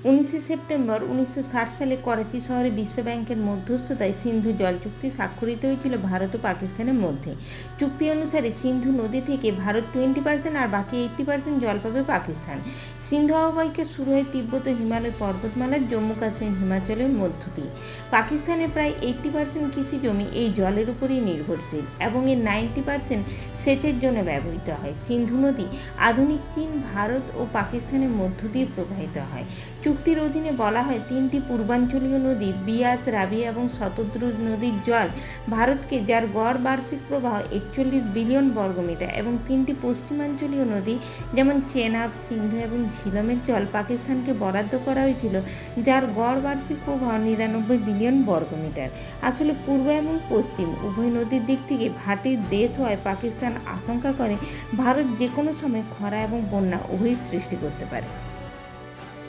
19 September 1960 সালে করাচি শহরে বিশ্বব্যাংকের মধ্যস্থতায় সিন্ধু জল চুক্তি স্বাক্ষরিত হয়েছিল ভারত ও পাকিস্তানের মধ্যে। চুক্তি অনুসারে সিন্ধু নদী থেকে ভারত 20% আর বাকি 80% জল পাবে পাকিস্তান। সিন্ধু অববাহিকা শুরু হয় তিব্বত ও হিমালয় পর্বতমালার জম্মু কাশ্মীর হিমাচলের মধ্য দিয়ে। পাকিস্তানের প্রায় 80% কৃষি জমি এই জলের উপরই নির্ভরশীল এবং এর 90% সেচের জন্য ব্যবহৃত হয়। সিন্ধু নদী আধুনিক চীন, ভারত ও পাকিস্তানের মধ্য দিয়ে প্রবাহিত হয়। চুক্তির অধীনে বলা হয়, 3টি পূর্বাঞ্চলীয় নদী বিয়াস, রাবি এবং শতদ্রু নদীর জল ভারতকে, যার গড় বার্ষিক প্রবাহ 41 বিলিয়ন বর্গমিটার, এবং 3টি পশ্চিমাঞ্চলীয় নদী যেমন চেনাব, সিন্ধু এবং ঝিলমের জল পাকিস্তানকে বরাদ্দ করা হয়েছিল, যার গড় বার্ষিক প্রবাহ 99 বিলিয়ন বর্গমিটার। আসলে পূর্ব এবং পশ্চিম উভয় নদীর দিক থেকে ভাটির দেশ হওয়ায় পাকিস্তান আশঙ্কা করে ভারত যে কোনো সময় খরা এবং বন্যা উভয়ই সৃষ্টি করতে পারে।